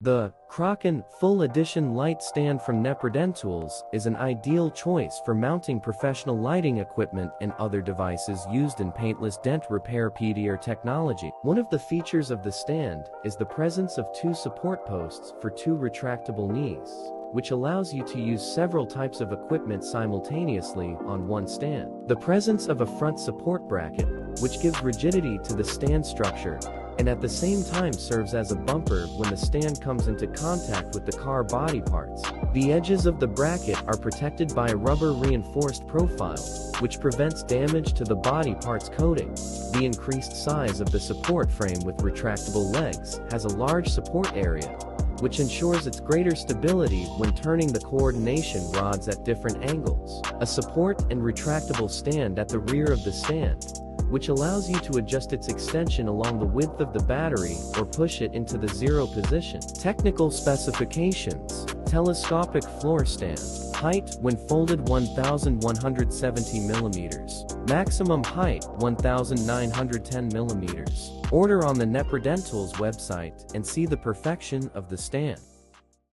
The KRAKEN Full Edition Light Stand from Tools is an ideal choice for mounting professional lighting equipment and other devices used in paintless dent repair PDR technology. One of the features of the stand is the presence of two support posts for two retractable knees, which allows you to use several types of equipment simultaneously on one stand. The presence of a front support bracket, which gives rigidity to the stand structure, and at the same time serves as a bumper when the stand comes into contact with the car body parts. The edges of the bracket are protected by a rubber reinforced profile, which prevents damage to the body parts coating. The increased size of the support frame with retractable legs has a large support area, which ensures its greater stability when turning the coordination rods at different angles. A support and retractable stand at the rear of the stand, which allows you to adjust its extension along the width of the battery or push it into the zero position. Technical specifications: telescopic floor stand. Height when folded 1170 millimeters. Maximum height 1910 millimeters. Order on the Tools website and see the perfection of the stand.